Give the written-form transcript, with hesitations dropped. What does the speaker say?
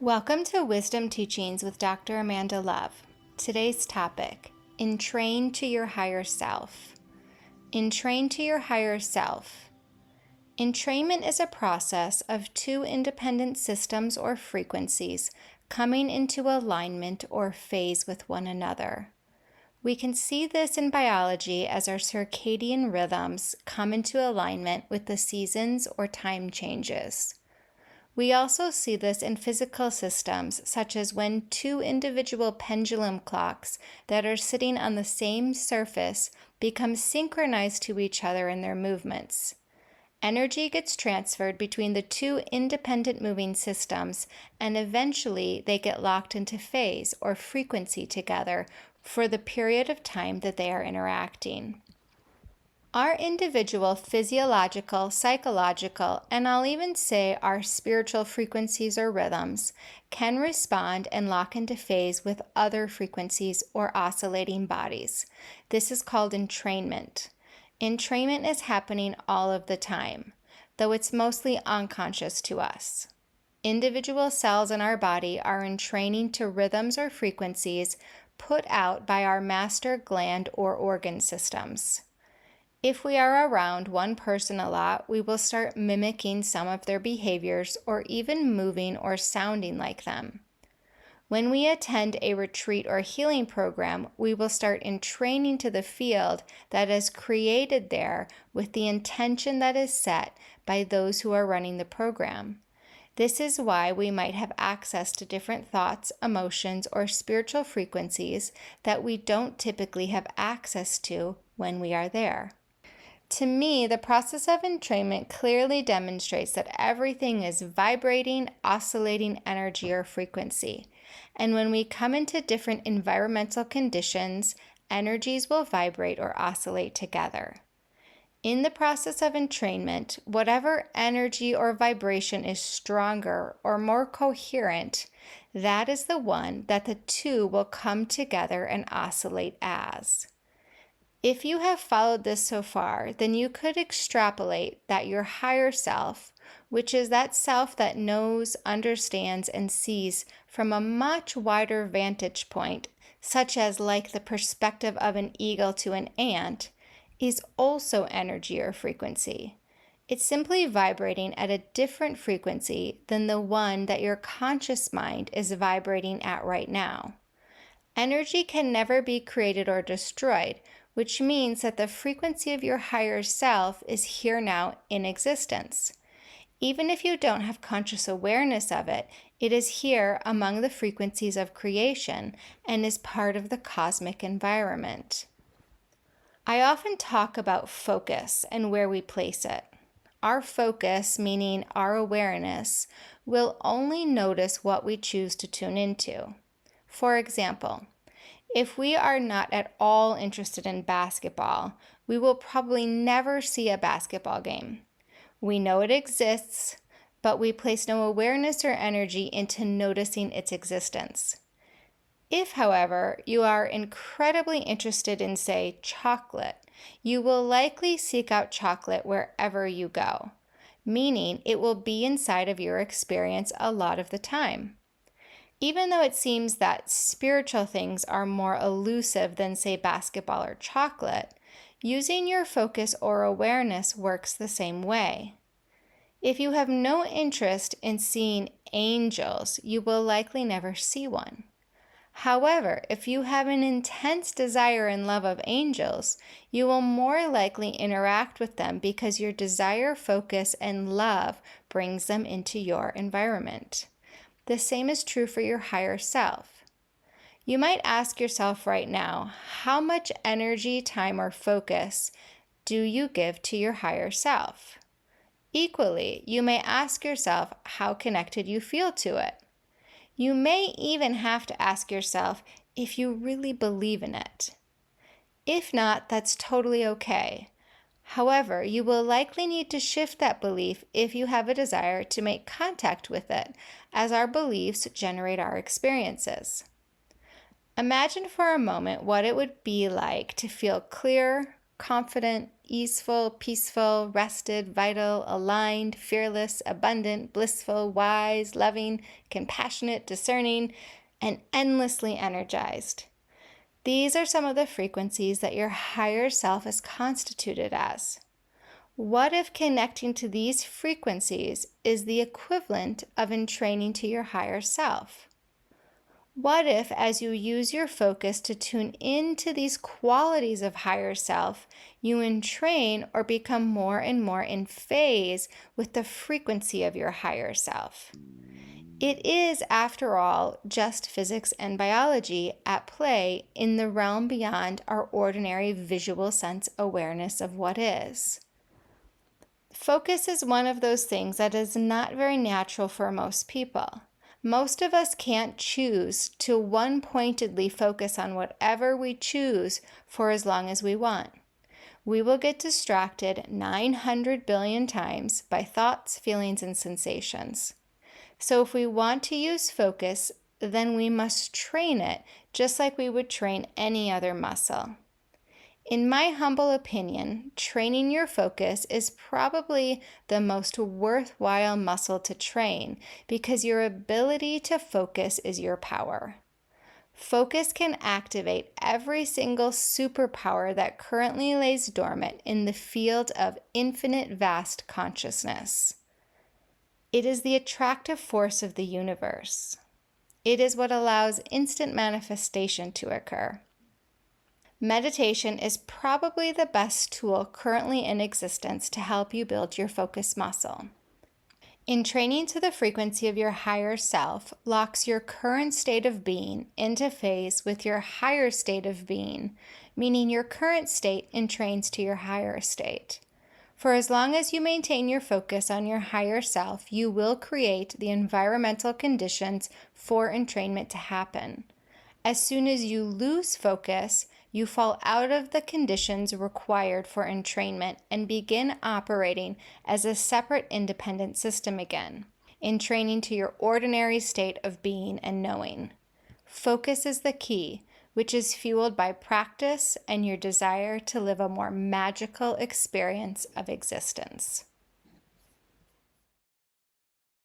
Welcome to Wisdom Teachings with Dr. Amanda Love. Today's topic, Entrain to your higher self. Entrain to your higher self. Entrainment is a process of two independent systems or frequencies coming into alignment or phase with one another. We can see this in biology as our circadian rhythms come into alignment with the seasons or time changes. We also see this in physical systems, such as when two individual pendulum clocks that are sitting on the same surface become synchronized to each other in their movements. Energy gets transferred between the two independent moving systems, and eventually they get locked into phase or frequency together for the period of time that they are interacting. Our individual physiological, psychological, and I'll even say our spiritual frequencies or rhythms can respond and lock into phase with other frequencies or oscillating bodies. This is called entrainment. Entrainment is happening all of the time, though it's mostly unconscious to us. Individual cells in our body are entraining to rhythms or frequencies put out by our master gland or organ systems. If we are around one person a lot, we will start mimicking some of their behaviors or even moving or sounding like them. When we attend a retreat or healing program, we will start entraining to the field that is created there with the intention that is set by those who are running the program. This is why we might have access to different thoughts, emotions, or spiritual frequencies that we don't typically have access to when we are there. To me, the process of entrainment clearly demonstrates that everything is vibrating, oscillating energy or frequency. And when we come into different environmental conditions, energies will vibrate or oscillate together. In the process of entrainment, whatever energy or vibration is stronger or more coherent, that is the one that the two will come together and oscillate as. If you have followed this so far, then you could extrapolate that your higher self, which is that self that knows, understands, and sees from a much wider vantage point, such as like the perspective of an eagle to an ant, is also energy or frequency. It's simply vibrating at a different frequency than the one that your conscious mind is vibrating at right now. Energy can never be created or destroyed, which means that the frequency of your higher self is here now in existence. Even if you don't have conscious awareness of it, it is here among the frequencies of creation and is part of the cosmic environment. I often talk about focus and where we place it. Our focus, meaning our awareness, will only notice what we choose to tune into. For example, if we are not at all interested in basketball, we will probably never see a basketball game. We know it exists, but we place no awareness or energy into noticing its existence. If, however, you are incredibly interested in, say, chocolate, you will likely seek out chocolate wherever you go, meaning it will be inside of your experience a lot of the time. Even though it seems that spiritual things are more elusive than, say, basketball or chocolate, using your focus or awareness works the same way. If you have no interest in seeing angels, you will likely never see one. However, if you have an intense desire and love of angels, you will more likely interact with them because your desire, focus, and love brings them into your environment. The same is true for your higher self. You might ask yourself right now, how much energy, time, or focus do you give to your higher self? Equally, you may ask yourself how connected you feel to it. You may even have to ask yourself if you really believe in it. If not, that's totally okay. However, you will likely need to shift that belief if you have a desire to make contact with it, as our beliefs generate our experiences. Imagine for a moment what it would be like to feel clear, confident, easeful, peaceful, rested, vital, aligned, fearless, abundant, blissful, wise, loving, compassionate, discerning, and endlessly energized. These are some of the frequencies that your higher self is constituted as. What if connecting to these frequencies is the equivalent of entraining to your higher self? What if, as you use your focus to tune into these qualities of higher self, you entrain or become more and more in phase with the frequency of your higher self? It is, after all, just physics and biology at play in the realm beyond our ordinary visual sense awareness of what is. Focus is one of those things that is not very natural for most people. Most of us can't choose to one-pointedly focus on whatever we choose for as long as we want. We will get distracted 900 billion times by thoughts, feelings, and sensations. So if we want to use focus, then we must train it just like we would train any other muscle. In my humble opinion, training your focus is probably the most worthwhile muscle to train because your ability to focus is your power. Focus can activate every single superpower that currently lays dormant in the field of infinite vast consciousness. It is the attractive force of the universe. It is what allows instant manifestation to occur. Meditation is probably the best tool currently in existence to help you build your focus muscle. Entraining to the frequency of your higher self locks your current state of being into phase with your higher state of being, meaning your current state entrains to your higher state. For as long as you maintain your focus on your higher self, you will create the environmental conditions for entrainment to happen. As soon as you lose focus, you fall out of the conditions required for entrainment and begin operating as a separate independent system again, entraining to your ordinary state of being and knowing. Focus is the key, which is fueled by practice and your desire to live a more magical experience of existence.